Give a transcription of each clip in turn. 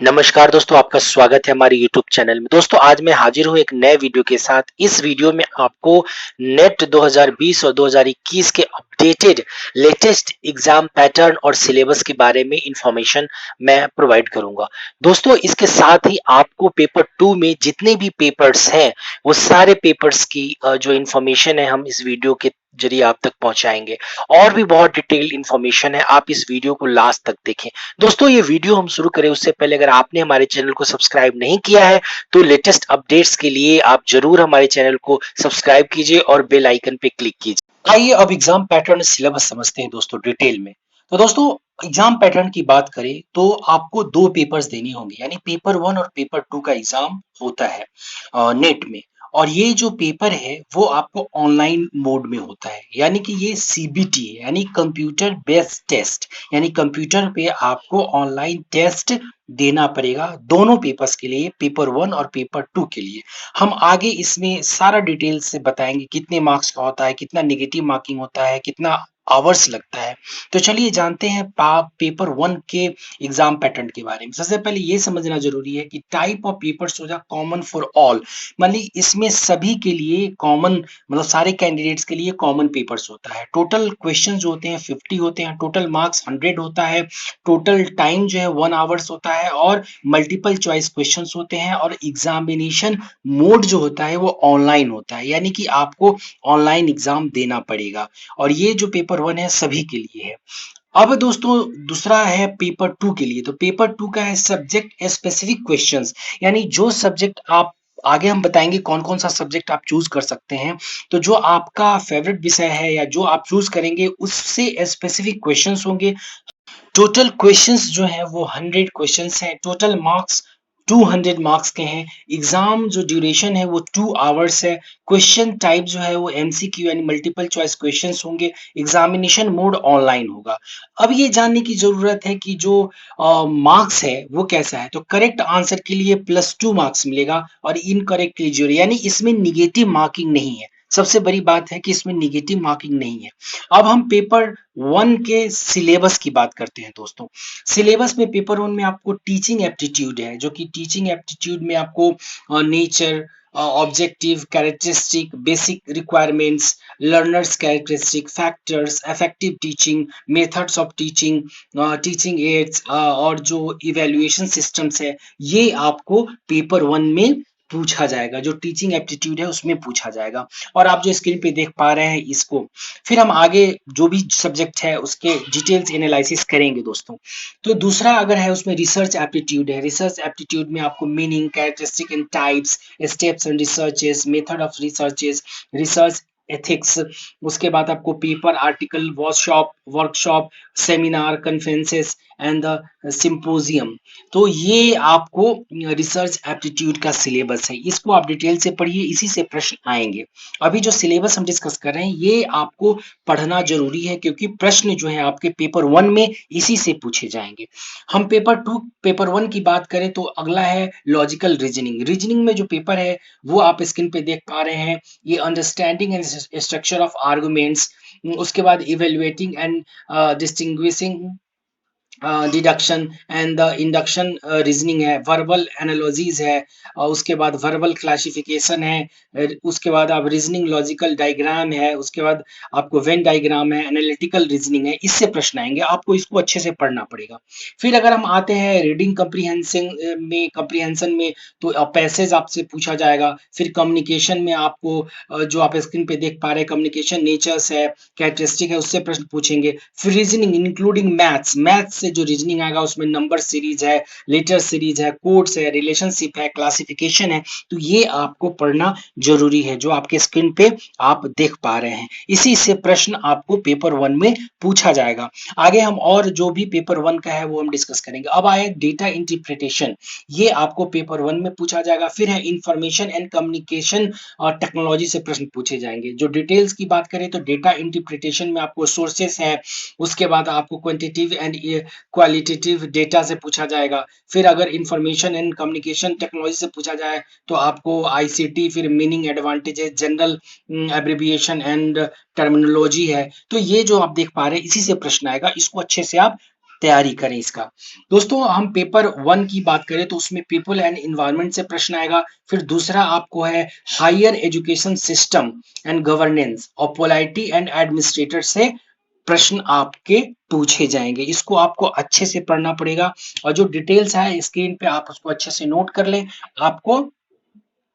नमस्कार दोस्तों, आपका स्वागत है हमारे यूट्यूब चैनल में। दोस्तों, आज मैं हाजिर हूँ एक नए वीडियो के साथ। इस वीडियो में आपको नेट 2020 और 2021 के अपडेटेड लेटेस्ट एग्जाम पैटर्न और सिलेबस के बारे में इंफॉर्मेशन मैं प्रोवाइड करूंगा। दोस्तों, इसके साथ ही आपको पेपर 2 में जितने भी पेपर्स हैं, वो सारे पेपर्स की जो इंफॉर्मेशन है हम इस वीडियो के जरिए आप तक पहुंचाएंगे। और भी बहुत डिटेल्ड इंफॉर्मेशन है, आप इस वीडियो को लास्ट तक देखें। दोस्तों, ये वीडियो हम शुरू करें उससे पहले अगर आपने हमारे चैनल को सब्सक्राइब नहीं किया है तो लेटेस्ट अपडेट्स के लिए आप जरूर हमारे चैनल को सब्सक्राइब कीजिए और बेल आइकन पे क्लिक कीजिए। आइए अब एग्जाम पैटर्न सिलेबस समझते हैं दोस्तों डिटेल में। तो दोस्तों, एग्जाम पैटर्न की बात करें तो आपको दो पेपर्स देने होंगे, यानी पेपर 1 और पेपर 2 का एग्जाम होता है नेट में। और ये जो पेपर है वो आपको ऑनलाइन मोड में होता है, यानी कि ये सीबीटी है, यानी कंप्यूटर बेस्ड टेस्ट। यानी कंप्यूटर पे आपको ऑनलाइन टेस्ट देना पड़ेगा दोनों पेपर्स के लिए, पेपर 1 और पेपर 2 के लिए। हम आगे इसमें सारा डिटेल से बताएंगे कितने मार्क्स का होता है, कितना नेगेटिव मार्किंग होता है, कितना आवर्स लगता है। तो चलिए जानते हैं पेपर 1 के एग्जाम पैटर्न के बारे में। सबसे पहले ये समझना जरूरी है कि टाइप ऑफ पेपर्स हो जा कॉमन फॉर ऑल, मतलब इसमें सभी के लिए कॉमन, मतलब सारे कैंडिडेट्स के लिए कॉमन पेपर्स होता है। टोटल क्वेश्चन जो होते हैं 50 होते हैं, टोटल मार्क्स 100 होता है, टोटल टाइम जो है 1 आवर्स होता है और मल्टीपल चॉइस क्वेश्चंस होते हैं। और एग्जामिनेशन मोड जो होता है वो ऑनलाइन होता है, यानी कि आपको ऑनलाइन एग्जाम देना पड़ेगा। और ये जो पेपर 1 है सभी के लिए है। अब दोस्तों दूसरा है पेपर 2 के लिए। तो पेपर 2 का है सब्जेक्ट स्पेसिफिक क्वेश्चंस, यानी जो सब्जेक्ट आप, आगे हम बताएंगे कौन कौन सा सब्जेक्ट आप चूज कर सकते हैं। तो जो आपका फेवरेट विषय है या जो आप चूज करेंगे उससे स्पेसिफिक क्वेश्चंस होंगे। टोटल क्वेश्चंस जो है वो 100 क्वेश्चंस हैं। टोटल मार्क्स 200 मार्क्स के हैं। एग्जाम जो ड्यूरेशन है वो 2 आवर्स है। क्वेश्चन टाइप जो है वो एमसीक्यू यानी मल्टीपल चॉइस क्वेश्चंस होंगे। एग्जामिनेशन मोड ऑनलाइन होगा। अब ये जानने की जरूरत है कि जो मार्क्स है वो कैसा है। तो करेक्ट आंसर के लिए +2 मार्क्स मिलेगा और इनकरेक्ट के लिए 0, यानी इसमें निगेटिव मार्किंग नहीं है। सबसे बड़ी बात है कि इसमें निगेटिव मार्किंग नहीं है। अब हम पेपर 1 के सिलेबस की बात करते हैं दोस्तों। सिलेबस में पेपर 1 में आपको टीचिंग एप्टीट्यूड है, जो कि टीचिंग एप्टीट्यूड में आपको nature, objective characteristic, basic requirements, learners characteristic, factors, effective teaching, methods of teaching, teaching ads और जो इवैल्यूएशन सिस्टम्स है, ये आपको पेपर 1 में पूछा जाएगा। जो टीचिंग एप्टीट्यूड है उसमें पूछा जाएगा। और आप जो स्क्रीन पे देख पा रहे हैं इसको, फिर हम आगे जो भी सब्जेक्ट है उसके डिटेल्स एनालिसिस करेंगे दोस्तों। तो दूसरा अगर है उसमें रिसर्च एप्टीट्यूड है। रिसर्च एप्टीट्यूड में आपको meaning, characteristic and types, steps and researches, method of researches, research ethics, उसके बाद आपको paper, article, workshop, seminar, conferences and the symposium. तो ये आपको रिसर्च एप्टीट्यूड का सिलेबस है। इसको आप डिटेल से पढ़िए, इसी से प्रश्न आएंगे। अभी जो सिलेबस हम डिस्कस कर रहे हैं ये आपको पढ़ना जरूरी है, क्योंकि प्रश्न जो है आपके पेपर 1 में इसी से पूछे जाएंगे। हम पेपर 1 की बात करें तो अगला है लॉजिकल रीजनिंग। रीजनिंग में जो पेपर है वो आप स्क्रीन पे देख पा रहे हैं। ये understanding and structure of arguments, उसके बाद evaluating and distinguishing deduction and the induction reasoning है। वर्बल एनालॉजीज है, उसके बाद वर्बल क्लासिफिकेशन है, उसके बाद आप रीजनिंग लॉजिकल डायग्राम है, उसके बाद आपको वेन डायग्राम है, एनालिटिकल रीजनिंग है। इससे प्रश्न आएंगे, आपको इसको अच्छे से पढ़ना पड़ेगा। फिर अगर हम आते हैं रीडिंग कम्प्रीहेंशन में तो पैसेज आपसे पूछा जाएगा। फिर कम्युनिकेशन में आपको जो आप स्क्रीन पे देख पा रहे हैं कम्युनिकेशन नेचर्स है, कैरेक्टरिस्टिक है, उससे प्रश्न पूछेंगे। फिर रीजनिंग इंक्लूडिंग मैथ्स से जो रीजनिंग आएगा उसमें नंबर सीरीज है, लेटर सीरीज है, कोड्स है, रिलेशनशिप है, क्लासिफिकेशन है। तो ये आपको पढ़ना जरूरी है, जो आपके स्क्रीन पे आप देख पा रहे हैं। इसी से प्रश्न आपको पेपर 1 में पूछा जाएगा। आगे हम और जो भी पेपर 1 का है वो हम डिस्कस करेंगे। अब आए डेटा इंटरप्रिटेशन, ये आपको पेपर 1 में पूछा जाएगा। फिर है इंफॉर्मेशन एंड कम्युनिकेशन और टेक्नोलॉजी से प्रश्न पूछे जाएंगे। जो डिटेल्स की बात करें तो डेटा इंटरप्रिटेशन में आपको सोर्सेस है, उसके बाद आपको क्वांटिटेटिव एंड क्वालिटेटिव डेटा से पूछा जाएगा। फिर अगर इंफॉर्मेशन एंड कम्युनिकेशन टेक्नोलॉजी से पूछा जाए तो आपको आईसीटी, फिर meaning, advantages, general abbreviation and terminology है। तो ये जो आप देख पा रहे हैं इसी से प्रश्न आएगा, इसको अच्छे से आप तैयारी करें इसका। दोस्तों हम पेपर 1 की बात करें तो उसमें पीपल एंड एनवायरनमेंट से प्रश्न आएगा। फिर दूसरा आपको है higher education system and governance और पॉलिटी एंड एडमिनिस्ट्रेटर से प्रश्न आपके पूछे जाएंगे। इसको आपको अच्छे से पढ़ना पड़ेगा और जो डिटेल्स है स्क्रीन पे आप उसको अच्छे से नोट कर लें। आपको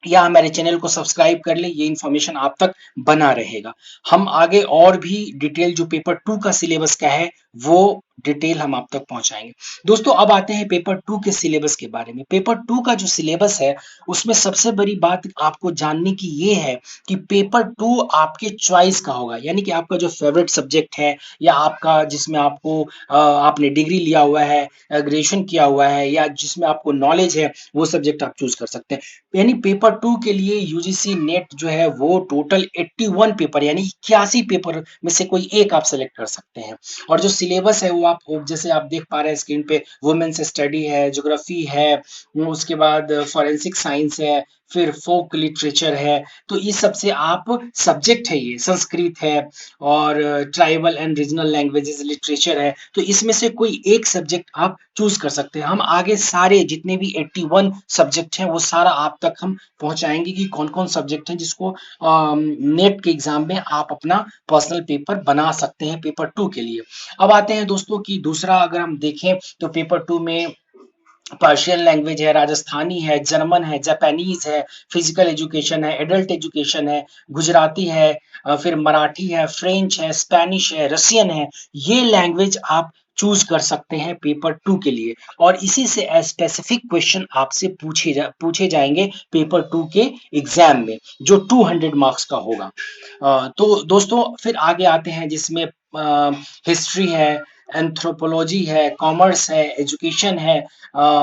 या हमारे चैनल को सब्सक्राइब कर ले, ये इन्फॉर्मेशन आप तक बना रहेगा। हम आगे और भी डिटेल जो पेपर 2 का सिलेबस का है वो डिटेल हम आप तक पहुंचाएंगे। दोस्तों अब आते हैं पेपर 2 के सिलेबस के बारे में। पेपर 2 का जो सिलेबस है उसमें सबसे बड़ी बात आपको जानने की ये है कि पेपर 2 आपके चॉइस का होगा, यानी कि आपका जो फेवरेट सब्जेक्ट है या आपका जिसमें आपको आपने डिग्री लिया हुआ है, ग्रेजुएशन किया हुआ है या जिसमें आपको नॉलेज है, वो सब्जेक्ट आप चूज कर सकते हैं। यानी पेपर 2 के लिए यूजीसी नेट जो है वो टोटल 81 पेपर यानी 81 पेपर में से कोई एक आप सेलेक्ट कर सकते हैं। और जो सिलेबस है वो आप जैसे आप देख पा रहे हैं स्क्रीन पे, वुमेन्स स्टडी है, ज्योग्राफी है, उसके बाद फॉरेंसिक साइंस है, फिर फोक लिटरेचर है। तो इस सब से आप सब्जेक्ट है, ये संस्कृत है और tribal and regional languages literature है। तो इसमें से कोई एक सब्जेक्ट आप चूज कर सकते हैं। हम आगे सारे जितने भी 81 सब्जेक्ट हैं वो सारा आप तक हम पहुंचाएंगे कि कौन कौन सब्जेक्ट है जिसको नेट के एग्जाम में आप अपना पर्सनल पेपर बना सकते हैं पेपर 2 के लिए। अब आते हैं दोस्तों कि दूसरा अगर हम देखें तो पेपर 2 में पर्शियन लैंग्वेज है, राजस्थानी है, जर्मन है, जापानीज है, फिजिकल एजुकेशन है, एडल्ट एजुकेशन है, गुजराती है, फिर मराठी है, फ्रेंच है, स्पेनिश है, रशियन है। ये लैंग्वेज आप चूज कर सकते हैं पेपर 2 के लिए और इसी से स्पेसिफिक क्वेश्चन आपसे पूछे जाएंगे पेपर 2 के एग्जाम में जो 200 मार्क्स का होगा। तो दोस्तों फिर आगे आते हैं जिसमें हिस्ट्री है, एंथ्रोपोलॉजी है, कॉमर्स है, एजुकेशन है,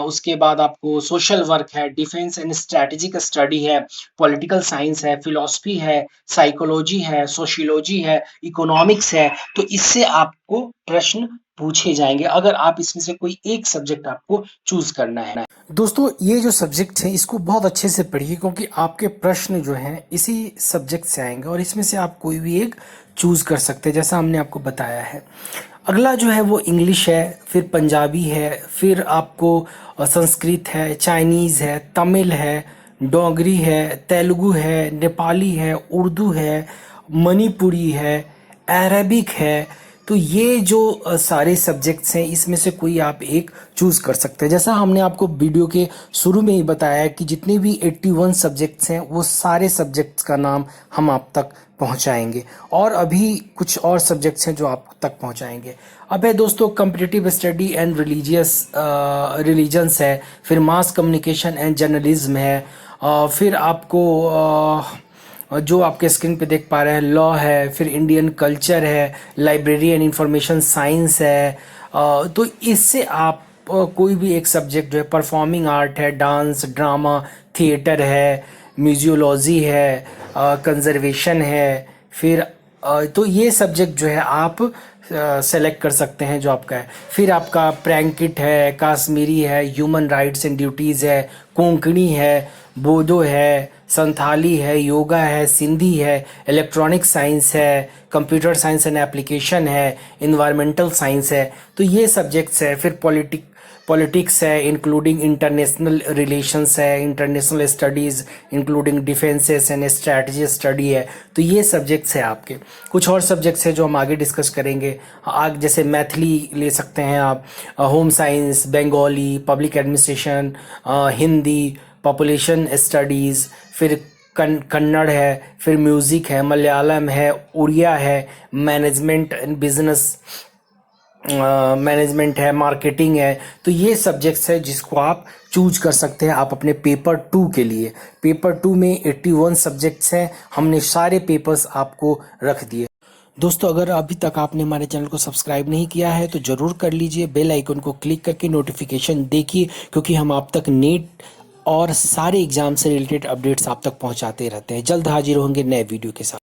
उसके बाद आपको सोशल वर्क है, डिफेंस एंड स्ट्रेटेजिक स्टडी है, पॉलिटिकल साइंस है, फिलॉसफी है, साइकोलॉजी है, सोशियोलॉजी है, इकोनॉमिक्स है। तो इससे आपको प्रश्न पूछे जाएंगे अगर आप इसमें से कोई एक सब्जेक्ट आपको चूज करना है। दोस्तों ये जो सब्जेक्ट है इसको बहुत अच्छे से पढ़िए क्योंकि आपके प्रश्न जो हैं इसी सब्जेक्ट से आएंगे और इसमें से आप कोई भी एक चूज कर सकते हैं जैसा हमने आपको बताया है। अगला जो है वो इंग्लिश है, फिर पंजाबी है, फिर आपको संस्कृत है, चाइनीज़ है, तमिल है, डोगरी है, तेलुगु है, नेपाली है, उर्दू है, मणिपुरी है, अरबिक है। तो ये जो सारे सब्जेक्ट्स हैं इसमें से कोई आप एक चूज़ कर सकते हैं। जैसा हमने आपको वीडियो के शुरू में ही बताया कि जितने भी 81 सब्जेक्ट्स हैं वो सारे सब्जेक्ट्स का नाम हम आप तक पहुंचाएंगे और अभी कुछ और सब्जेक्ट्स हैं जो आप तक पहुंचाएंगे। अब है दोस्तों कम्पिटिटिव स्टडी एंड रिलीजन्स है, फिर मास कम्युनिकेशन एंड जर्नलिज्म है, फिर आपको जो आपके स्क्रीन पे देख पा रहे हैं लॉ है, फिर इंडियन कल्चर है, लाइब्रेरी एंड इंफॉर्मेशन साइंस है। तो इससे आप कोई भी एक सब्जेक्ट जो है, परफॉर्मिंग आर्ट है, डांस, ड्रामा, थिएटर है, म्यूजियोलॉजी है, कंजर्वेशन है, फिर तो ये सब्जेक्ट जो है आप सेलेक्ट कर सकते हैं जो आपका है। फिर आपका प्रैंकिट है, काश्मीरी है, ह्यूमन राइट्स एंड ड्यूटीज़ है, कोंकणी है, बोडो है, संथाली है, योगा है, सिंधी है, इलेक्ट्रॉनिक साइंस है, कंप्यूटर साइंस एंड एप्लीकेशन है, इन्वायरमेंटल साइंस है। तो ये सब्जेक्ट्स है। फिर पॉलिटिक्स है इंक्लूडिंग इंटरनेशनल रिलेशंस है, international studies including defences and strategy study है। तो ये सब्जेक्ट्स है आपके। कुछ और सब्जेक्ट्स है जो हम आगे डिस्कस करेंगे। आगे जैसे मैथिली ले सकते हैं आप, home science, Bengali, public administration, Hindi, population studies, फिर कन्नड़ है, फिर म्यूज़िक है, मलयालम है, उड़िया है, मैनेजमेंट एंड बिजनेस मैनेजमेंट है, मार्केटिंग है। तो ये सब्जेक्ट्स है जिसको आप चूज कर सकते हैं आप अपने पेपर 2 के लिए। पेपर 2 में 81 सब्जेक्ट्स हैं, हमने सारे पेपर्स आपको रख दिए। दोस्तों अगर अभी तक आपने हमारे चैनल को सब्सक्राइब नहीं किया है तो ज़रूर कर लीजिए, बेल आइकन को क्लिक करके नोटिफिकेशन देखिए क्योंकि हम आप तक नेट और सारे एग्जाम से रिलेटेड अपडेट्स आप तक पहुंचाते रहते हैं। जल्द हाजिर होंगे नए वीडियो के साथ।